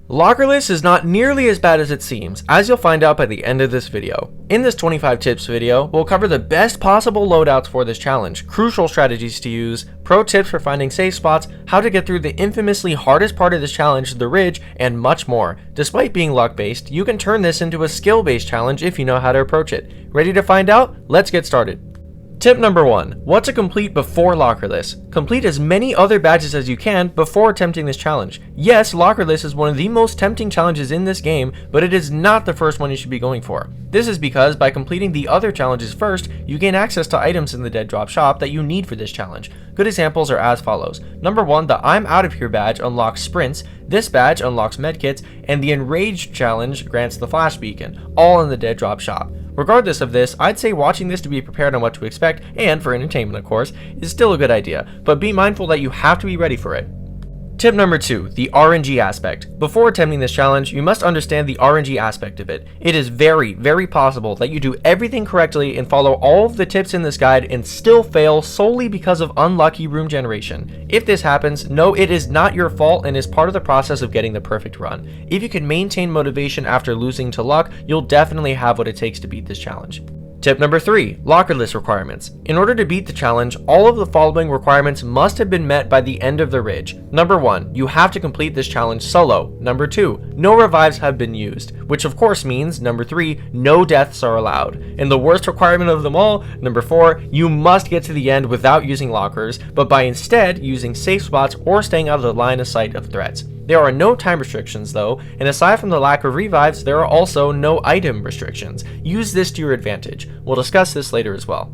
Lockerless is not nearly as bad as it seems, as you'll find out by the end of this video. In this 25 tips video, we'll cover the best possible loadouts for this challenge, crucial strategies to use, pro tips for finding safe spots, how to get through the infamously hardest part of this challenge, the Ridge, and much more. Despite being luck-based, you can turn this into a skill-based challenge if you know how to approach it. Ready to find out? Let's get started. Tip number 1. What to complete before Lockerless. Complete as many other badges as you can before attempting this challenge. Yes, Lockerless is one of the most tempting challenges in this game, but it is not the first one you should be going for. This is because by completing the other challenges first, you gain access to items in the Dead Drop shop that you need for this challenge. Good examples are as follows. Number 1, the I'm Out of Here badge unlocks sprints, this badge unlocks medkits, and the Enraged challenge grants the flash beacon, all in the Dead Drop shop. Regardless of this, I'd say watching this to be prepared on what to expect, and for entertainment of course, is still a good idea, but be mindful that you have to be ready for it. Tip number 2, the RNG aspect. Before attempting this challenge, you must understand the RNG aspect of it. It is very possible that you do everything correctly and follow all of the tips in this guide and still fail solely because of unlucky room generation. If this happens, know it is not your fault and is part of the process of getting the perfect run. If you can maintain motivation after losing to luck, you'll definitely have what it takes to beat this challenge. Tip number 3, Lockerless Requirements. In order to beat the challenge, all of the following requirements must have been met by the end of the Ridge. Number 1, you have to complete this challenge solo. Number 2, no revives have been used, which of course means, number 3, no deaths are allowed. And the worst requirement of them all, number 4, you must get to the end without using lockers, but by instead using safe spots or staying out of the line of sight of threats. There are no time restrictions though, and aside from the lack of revives, there are also no item restrictions. Use this to your advantage. We'll discuss this later as well.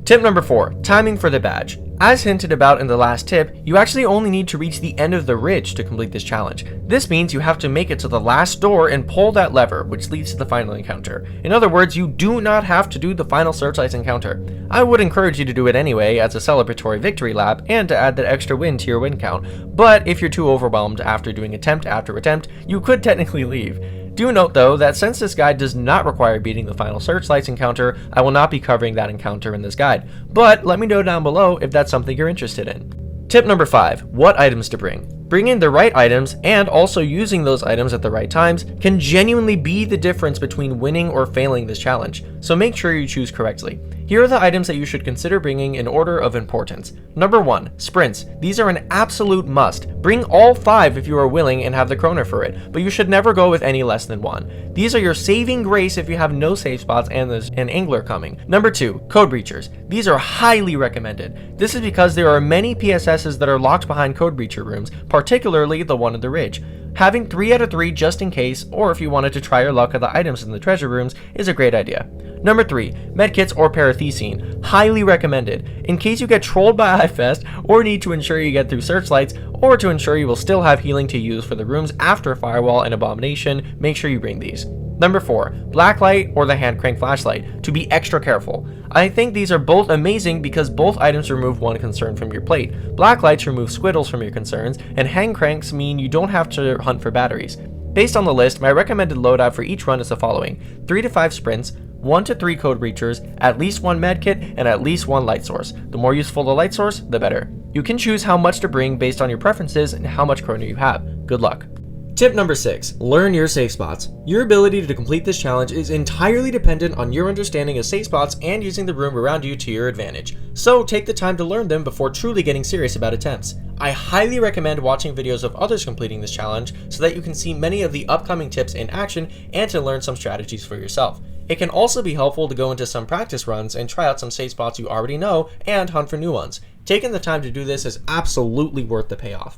Tip number 4, timing for the badge. As hinted about in the last tip, you actually only need to reach the end of the Ridge to complete this challenge. This means you have to make it to the last door and pull that lever, which leads to the final encounter. In other words, you do not have to do the final Searchlights encounter. I would encourage you to do it anyway as a celebratory victory lap and to add that extra win to your win count, but if you're too overwhelmed after doing attempt after attempt, you could technically leave. Do note though that since this guide does not require beating the final Searchlights encounter, I will not be covering that encounter in this guide, but let me know down below if that's something you're interested in. Tip number 5, what items to bring. Bringing the right items and also using those items at the right times can genuinely be the difference between winning or failing this challenge, so make sure you choose correctly. Here are the items that you should consider bringing in order of importance. Number 1, sprints. These are an absolute must. Bring all 5 if you are willing and have the chrono for it, but you should never go with any less than 1. These are your saving grace if you have no safe spots and there's an angler coming. Number 2, code breachers. These are highly recommended. This is because there are many PSSs that are locked behind code breacher rooms, particularly the one at the Ridge. Having 3 out of 3 just in case, or if you wanted to try your luck at the items in the treasure rooms, is a great idea. Number 3, medkits or parathecine. Highly recommended. In case you get trolled by iFest, or need to ensure you get through Searchlights, or to ensure you will still have healing to use for the rooms after Firewall and Abomination, make sure you bring these. Number 4, blacklight or the hand crank flashlight, to be extra careful. I think these are both amazing because both items remove one concern from your plate. Blacklights remove squiddles from your concerns, and hand cranks mean you don't have to hunt for batteries. Based on the list, my recommended loadout for each run is the following: 3 to 5 sprints, 1 to 3 code breachers, at least 1 medkit, and at least 1 light source. The more useful the light source, the better. You can choose how much to bring based on your preferences and how much chrono you have. Good luck. Tip number 6, learn your safe spots. Your ability to complete this challenge is entirely dependent on your understanding of safe spots and using the room around you to your advantage. So take the time to learn them before truly getting serious about attempts. I highly recommend watching videos of others completing this challenge so that you can see many of the upcoming tips in action and to learn some strategies for yourself. It can also be helpful to go into some practice runs and try out some safe spots you already know and hunt for new ones. Taking the time to do this is absolutely worth the payoff.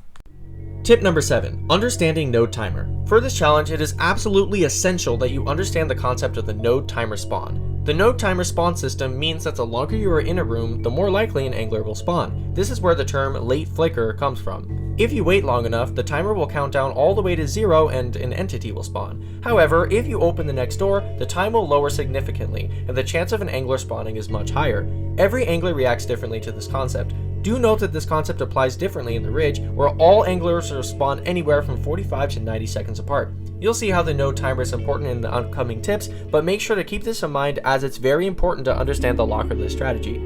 Tip number 7, understanding node timer. For this challenge, it is absolutely essential that you understand the concept of the node timer spawn. The node timer spawn system means that the longer you are in a room, the more likely an angler will spawn. This is where the term late flicker comes from. If you wait long enough, the timer will count down all the way to 0 and an entity will spawn. However, if you open the next door, the time will lower significantly, and the chance of an angler spawning is much higher. Every angler reacts differently to this concept. Do note that this concept applies differently in the Ridge, where all anglers will spawn anywhere from 45 to 90 seconds apart. You'll see how the node timer is important in the upcoming tips, but make sure to keep this in mind as it's very important to understand the Lockerless strategy.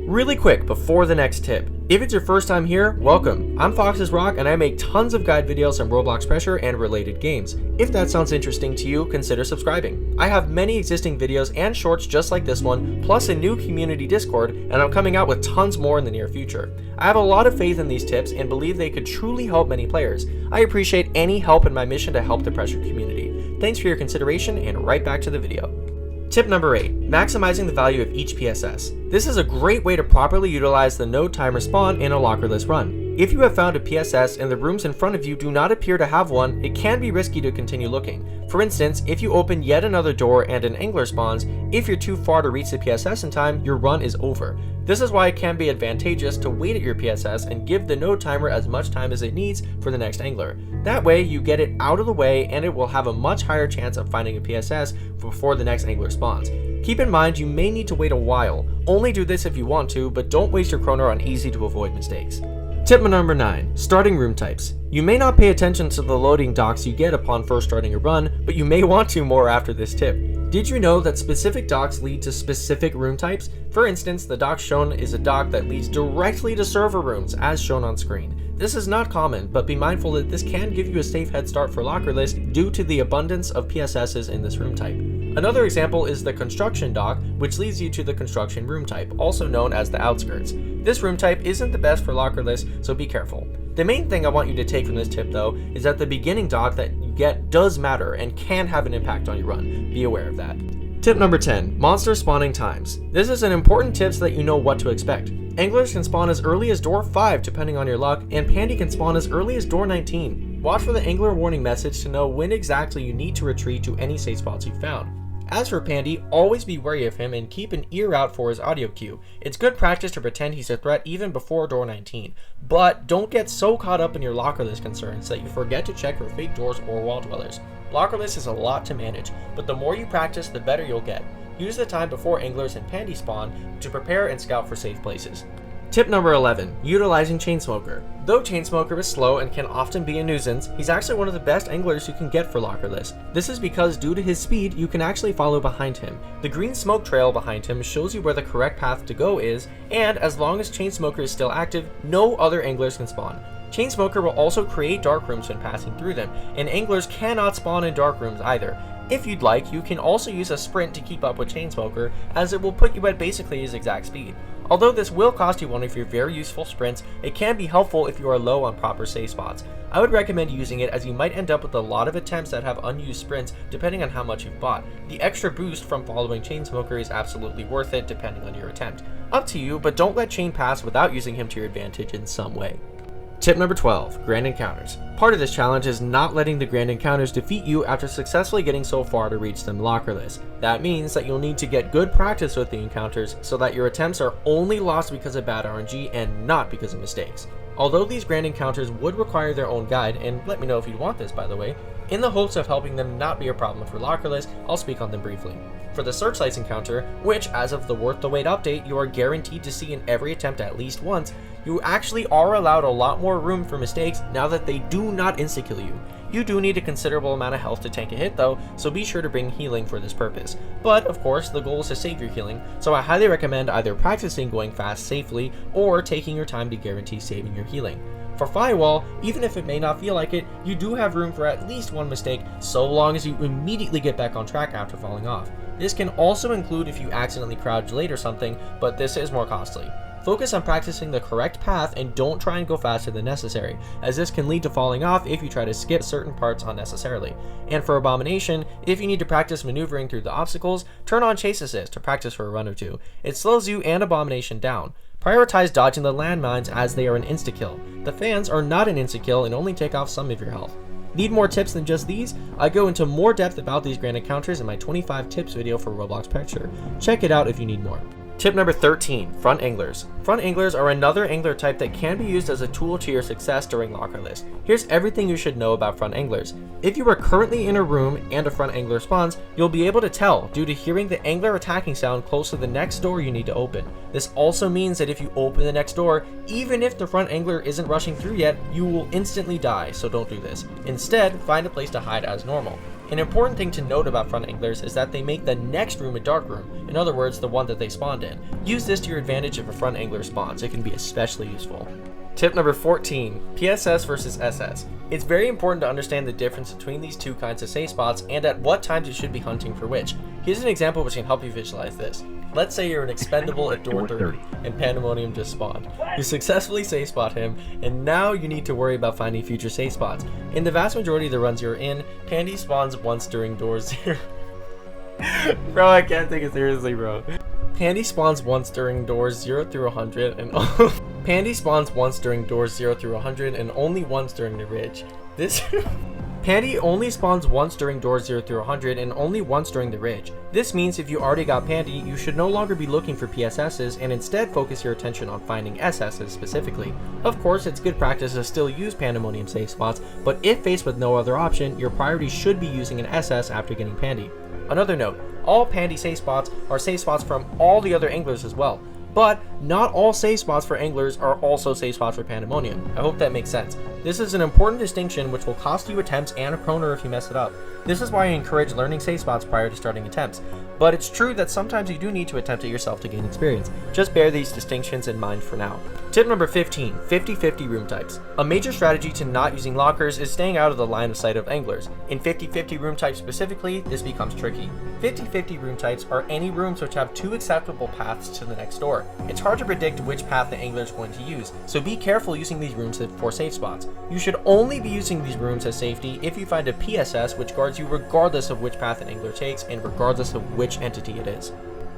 Really quick before the next tip, if it's your first time here, welcome. I'm Foxesrock and I make tons of guide videos on Roblox Pressure and related games. If that sounds interesting to you, consider subscribing. I have many existing videos and shorts just like this one, plus a new community Discord, and I'm coming out with tons more in the near future. I have a lot of faith in these tips and believe they could truly help many players. I appreciate any help in my mission to help the Pressure community. Thanks for your consideration, and right back to the video. Tip number 8, maximizing the value of each PSS. This is a great way to properly utilize the node timer spawn in a lockerless run. If you have found a PSS and the rooms in front of you do not appear to have one, it can be risky to continue looking. For instance, if you open yet another door and an angler spawns, if you're too far to reach the PSS in time, your run is over. This is why it can be advantageous to wait at your PSS and give the node timer as much time as it needs for the next angler. That way you get it out of the way and it will have a much higher chance of finding a PSS before the next angler spawns. Keep in mind you may need to wait a while. Only do this if you want to, but don't waste your chrono on easy to avoid mistakes. Tip number 9, starting room types. You may not pay attention to the loading docks you get upon first starting a run, but you may want to more after this tip. Did you know that specific docks lead to specific room types? For instance, the dock shown is a dock that leads directly to server rooms, as shown on screen. This is not common, but be mindful that this can give you a safe head start for Lockerless due to the abundance of PSSs in this room type. Another example is the construction dock, which leads you to the construction room type, also known as the outskirts. This room type isn't the best for Lockerless, so be careful. The main thing I want you to take from this tip though is that the beginning dock that you get does matter and can have an impact on your run. Be aware of that. Tip number 10, monster spawning times. This is an important tip so that you know what to expect. Anglers can spawn as early as door 5 depending on your luck, and Pandy can spawn as early as door 19. Watch for the angler warning message to know when exactly you need to retreat to any safe spots you found. As for Pandy, always be wary of him and keep an ear out for his audio cue. It's good practice to pretend he's a threat even before door 19, but don't get so caught up in your Lockerless concerns that you forget to check for fake doors or wall dwellers. Lockerless is a lot to manage, but the more you practice, the better you'll get. Use the time before anglers and Pandy spawn to prepare and scout for safe places. Tip number 11, utilizing Chainsmoker. Though Chainsmoker is slow and can often be a nuisance, he's actually one of the best anglers you can get for Lockerless. This is because due to his speed, you can actually follow behind him. The green smoke trail behind him shows you where the correct path to go is, and as long as Chainsmoker is still active, no other anglers can spawn. Chainsmoker will also create dark rooms when passing through them, and anglers cannot spawn in dark rooms either. If you'd like, you can also use a sprint to keep up with Chainsmoker, as it will put you at basically his exact speed. Although this will cost you one of your very useful sprints, it can be helpful if you are low on proper safe spots. I would recommend using it as you might end up with a lot of attempts that have unused sprints depending on how much you've bought. The extra boost from following Chainsmoker is absolutely worth it depending on your attempt. Up to you, but don't let Chain pass without using him to your advantage in some way. Tip number 12, Grand Encounters. Part of this challenge is not letting the Grand Encounters defeat you after successfully getting so far to reach them Lockerless. That means that you'll need to get good practice with the encounters so that your attempts are only lost because of bad RNG and not because of mistakes. Although these Grand Encounters would require their own guide, and let me know if you'd want this by the way, in the hopes of helping them not be a problem for Lockerless, I'll speak on them briefly. For the Searchlights encounter, which as of the Worth the Wait update you are guaranteed to see in every attempt at least once, you actually are allowed a lot more room for mistakes now that they do not insta-kill you. You do need a considerable amount of health to tank a hit though, so be sure to bring healing for this purpose. But of course, the goal is to save your healing, so I highly recommend either practicing going fast safely or taking your time to guarantee saving your healing. For Firewall, even if it may not feel like it, you do have room for at least one mistake so long as you immediately get back on track after falling off. This can also include if you accidentally crouch late or something, but this is more costly. Focus on practicing the correct path and don't try and go faster than necessary, as this can lead to falling off if you try to skip certain parts unnecessarily. And for Abomination, if you need to practice maneuvering through the obstacles, turn on Chase Assist to practice for a run or two. It slows you and Abomination down. Prioritize dodging the landmines as they are an insta-kill. The fans are not an insta-kill and only take off some of your health. Need more tips than just these? I go into more depth about these Grand Encounters in my 25 tips video for Roblox Pressure. Check it out if you need more. Tip number 13, front anglers. Front anglers are another angler type that can be used as a tool to your success during Lockerless. Here's everything you should know about front anglers. If you are currently in a room and a front angler spawns, you'll be able to tell due to hearing the angler attacking sound close to the next door you need to open. This also means that if you open the next door, even if the front angler isn't rushing through yet, you will instantly die, so don't do this. Instead, find a place to hide as normal. An important thing to note about front anglers is that they make the next room a dark room, in other words, the one that they spawned in. Use this to your advantage if a front angler spawns, it can be especially useful. Tip number 14, PSS versus SS. It's very important to understand the difference between these two kinds of safe spots and at what times you should be hunting for which. Here's an example which can help you visualize this. Let's say you're an expendable at door 30 and Pandemonium just spawned. You successfully safe spot him, and now you need to worry about finding future safe spots. In the vast majority of the runs you're in, Pandy spawns once during door 0. Bro, I can't take it seriously, bro. Pandy spawns once during doors 0 through 100 and Pandy spawns once during doors 0 through 100 and only once during the Ridge. Pandy only spawns once during doors 0 through 100 and only once during the Ridge. This means if you already got Pandy, you should no longer be looking for PSSs and instead focus your attention on finding SSs specifically. Of course, it's good practice to still use Pandemonium safe spots, but if faced with no other option, your priority should be using an SS after getting Pandy. Another note, all Pandy safe spots are safe spots from all the other anglers as well. But not all safe spots for anglers are also safe spots for Pandemonium. I hope that makes sense. This is an important distinction which will cost you attempts and a proner if you mess it up. This is why I encourage learning safe spots prior to starting attempts. But it's true that sometimes you do need to attempt it yourself to gain experience. Just bear these distinctions in mind for now. Tip number 15, 50-50 room types. A major strategy to not using lockers is staying out of the line of sight of anglers. In 50-50 room types specifically, this becomes tricky. 50-50 room types are any rooms which have two acceptable paths to the next door. It's hard to predict which path the angler is going to use, so be careful using these rooms for safe spots. You should only be using these rooms as safety if you find a PSS which guards you regardless of which path an angler takes and regardless of which entity it is.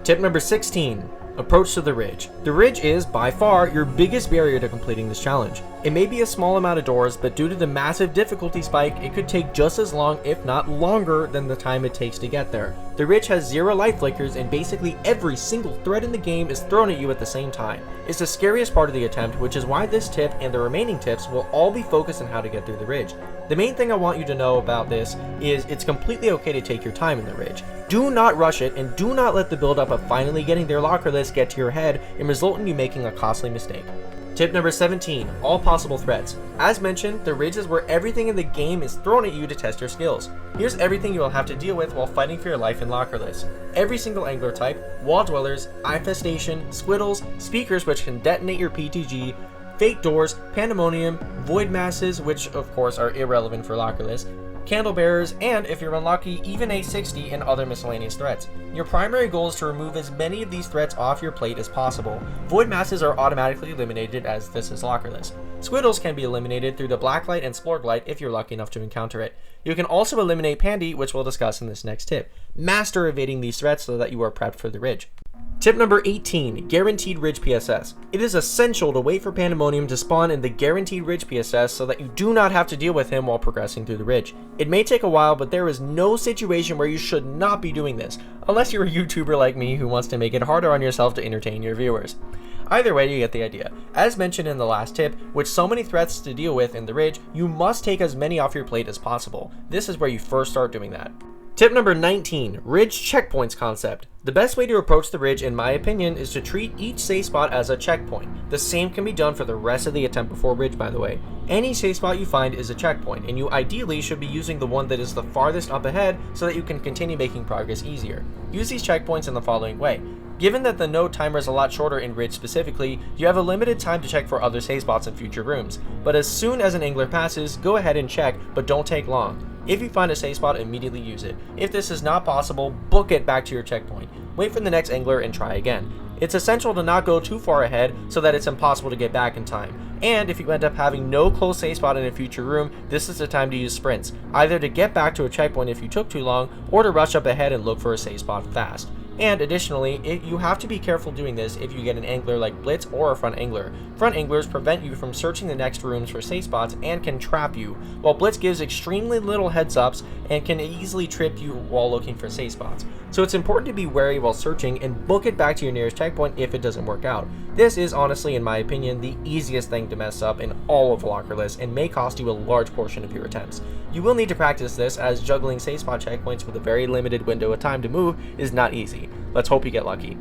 Tip number 16. Approach to the Ridge. The Ridge is, by far, your biggest barrier to completing this challenge. It may be a small amount of doors, but due to the massive difficulty spike, it could take just as long, if not longer, than the time it takes to get there. The Ridge has 0 life flickers, and basically every single threat in the game is thrown at you at the same time. It's the scariest part of the attempt, which is why this tip and the remaining tips will all be focused on how to get through the Ridge. The main thing I want you to know about this is it's completely okay to take your time in the Ridge. Do not rush it, and do not let the buildup of finally getting their Lockerless get to your head and result in you making a costly mistake. Tip number 17, all possible threats. As mentioned, the Ridge is where everything in the game is thrown at you to test your skills. Here's everything you will have to deal with while fighting for your life in Lockerless. Every single angler type, wall dwellers, infestation, squiddles, speakers which can detonate your PTG, fake doors, Pandemonium, void masses, which of course are irrelevant for Lockerless, candle bearers, and if you're unlucky, even A60 and other miscellaneous threats. Your primary goal is to remove as many of these threats off your plate as possible. Void masses are automatically eliminated as this is Lockerless. Squiddles can be eliminated through the blacklight and Splorglight if you're lucky enough to encounter it. You can also eliminate Pandy, which we'll discuss in this next tip. Master evading these threats so that you are prepped for the Ridge. Tip number 18, guaranteed Ridge PSS. It is essential to wait for Pandemonium to spawn in the guaranteed Ridge PSS so that you do not have to deal with him while progressing through the Ridge. It may take a while, but there is no situation where you should not be doing this, unless you're a YouTuber like me who wants to make it harder on yourself to entertain your viewers. Either way, you get the idea. As mentioned in the last tip, with so many threats to deal with in the Ridge, you must take as many off your plate as possible. This is where you first start doing that. Tip number 19, Ridge checkpoints concept. The best way to approach the Ridge, in my opinion, is to treat each safe spot as a checkpoint. The same can be done for the rest of the attempt before Ridge, by the way. Any safe spot you find is a checkpoint, and you ideally should be using the one that is the farthest up ahead so that you can continue making progress easier. Use these checkpoints in the following way. Given that the node timer is a lot shorter in Ridge specifically, you have a limited time to check for other safe spots in future rooms. But as soon as an angler passes, go ahead and check, but don't take long. If you find a safe spot, immediately use it. If this is not possible, book it back to your checkpoint. Wait for the next angler and try again. It's essential to not go too far ahead so that it's impossible to get back in time. And if you end up having no close safe spot in a future room, this is the time to use sprints, either to get back to a checkpoint if you took too long, or to rush up ahead and look for a safe spot fast. And additionally, you have to be careful doing this if you get an angler like Blitz or a front angler. Front anglers prevent you from searching the next rooms for safe spots and can trap you, while Blitz gives extremely little heads ups and can easily trip you while looking for safe spots. so it's important to be wary while searching and book it back to your nearest checkpoint if it doesn't work out. This is honestly, in my opinion, the easiest thing to mess up in all of Lockerless and may cost you a large portion of your attempts. You will need to practice this, as juggling safe spot checkpoints with a very limited window of time to move is not easy. Let's hope you get lucky.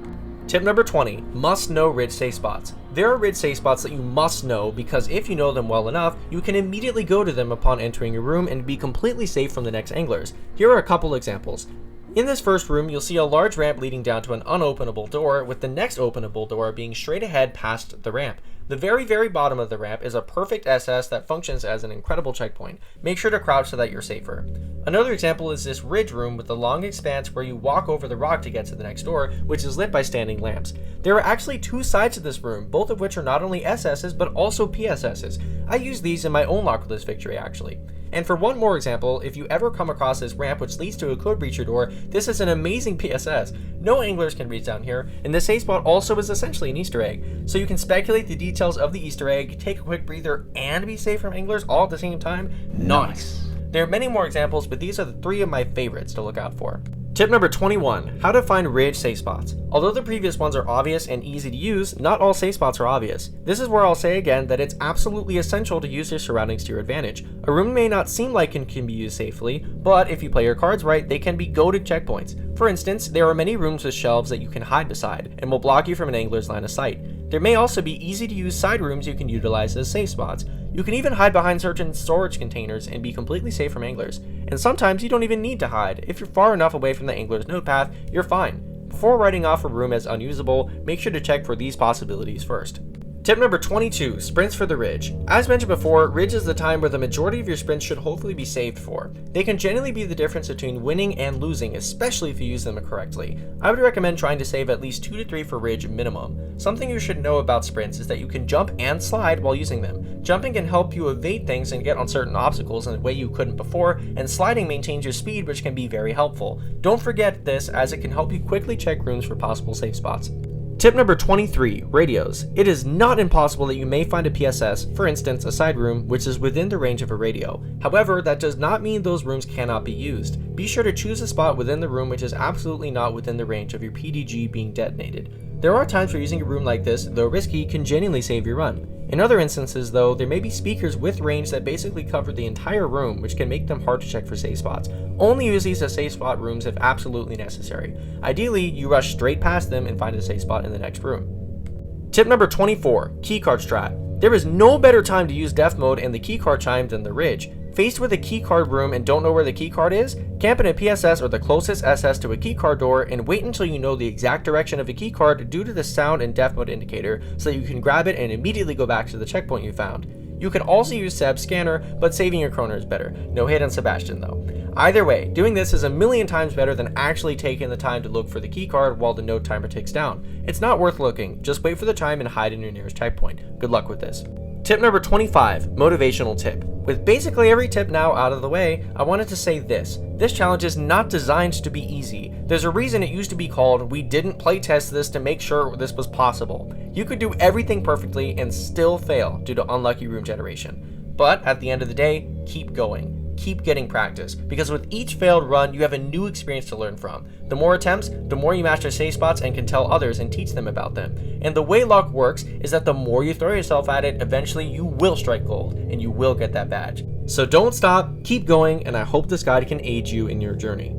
Tip number 20, must know Ridge safe spots. There are Ridge safe spots that you must know, because if you know them well enough, you can immediately go to them upon entering your room and be completely safe from the next anglers. Here are a couple examples. In this first room, you'll see a large ramp leading down to an unopenable door, with the next openable door being straight ahead past the ramp. The very bottom of the ramp is a perfect SS that functions as an incredible checkpoint. Make sure to crouch so that you're safer. Another example is this ridge room with the long expanse where you walk over the rock to get to the next door, which is lit by standing lamps. There are actually two sides to this room, both of which are not only SSs but also PSSs. I use these in my own Lockerless victory actually. And for one more example, if you ever come across this ramp which leads to a code breacher door, this is an amazing PSS. No anglers can reach down here, and this safe spot also is essentially an Easter egg. So you can speculate the details of the Easter egg, take a quick breather, and be safe from anglers all at the same time. Nice. There are many more examples, but these are the 3 of my favorites to look out for. Tip number 21, how to find Ridge safe spots. Although the previous ones are obvious and easy to use, not all safe spots are obvious. This is where I'll say again that it's absolutely essential to use your surroundings to your advantage. A room may not seem like it can be used safely, but if you play your cards right, they can be goated checkpoints. For instance, there are many rooms with shelves that you can hide beside, and will block you from an angler's line of sight. There may also be easy to use side rooms you can utilize as safe spots. You can even hide behind certain storage containers and be completely safe from anglers. And sometimes you don't even need to hide. If you're far enough away from the angler's node path, you're fine. Before writing off a room as unusable, make sure to check for these possibilities first. Tip number 22, sprints for the Ridge. As mentioned before, Ridge is the time where the majority of your sprints should hopefully be saved for. They can generally be the difference between winning and losing, especially if you use them correctly. I would recommend trying to save at least 2 to 3 for Ridge minimum. Something you should know about sprints is that you can jump and slide while using them. Jumping can help you evade things and get on certain obstacles in a way you couldn't before, and sliding maintains your speed, which can be very helpful. Don't forget this, as it can help you quickly check rooms for possible safe spots. Tip number 23, radios. It is not impossible that you may find a PSS, for instance a side room, which is within the range of a radio. However, that does not mean those rooms cannot be used. Be sure to choose a spot within the room which is absolutely not within the range of your PDG being detonated. There are times where using a room like this, though risky, can genuinely save your run. In other instances though, there may be speakers with range that basically cover the entire room, which can make them hard to check for safe spots. Only use these as safe spot rooms if absolutely necessary. Ideally, you rush straight past them and find a safe spot in the next room. Tip number 24, Keycard Strat. There is no better time to use Death Mode and the Keycard Chime than the Ridge. Faced with a keycard room and don't know where the keycard is, camp in a PSS or the closest SS to a keycard door and wait until you know the exact direction of a keycard due to the sound and Death Mode indicator so that you can grab it and immediately go back to the checkpoint you found. You can also use Seb's scanner, but saving your kroner is better. No hate on Sebastian though. Either way, doing this is a million times better than actually taking the time to look for the keycard while the node timer ticks down. It's not worth looking, just wait for the time and hide in your nearest checkpoint. Good luck with this. Tip number 25, Motivational Tip. With basically every tip now out of the way, I wanted to say this. This challenge is not designed to be easy. There's a reason it used to be called "We didn't playtest this to make sure this was possible." You could do everything perfectly and still fail due to unlucky room generation. But at the end of the day, keep going. Keep getting practice, because with each failed run, you have a new experience to learn from. The more attempts, the more you master safe spots and can tell others and teach them about them. And the way luck works is that the more you throw yourself at it, eventually you will strike gold and you will get that badge. So don't stop, keep going, and I hope this guide can aid you in your journey.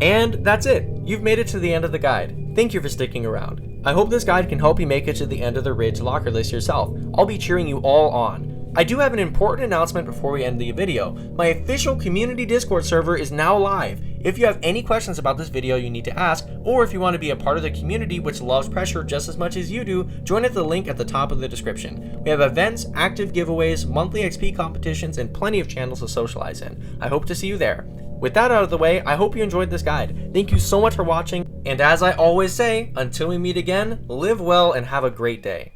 And that's it. You've made it to the end of the guide. Thank you for sticking around. I hope this guide can help you make it to the end of the Ridge Lockerless yourself. I'll be cheering you all on. I do have an important announcement before we end the video. My official community Discord server is now live. If you have any questions about this video you need to ask, or if you want to be a part of the community which loves Pressure just as much as you do, join at the link at the top of the description. We have events, active giveaways, monthly XP competitions, and plenty of channels to socialize in. I hope to see you there. With that out of the way, I hope you enjoyed this guide. Thank you so much for watching, and as I always say, until we meet again, live well and have a great day.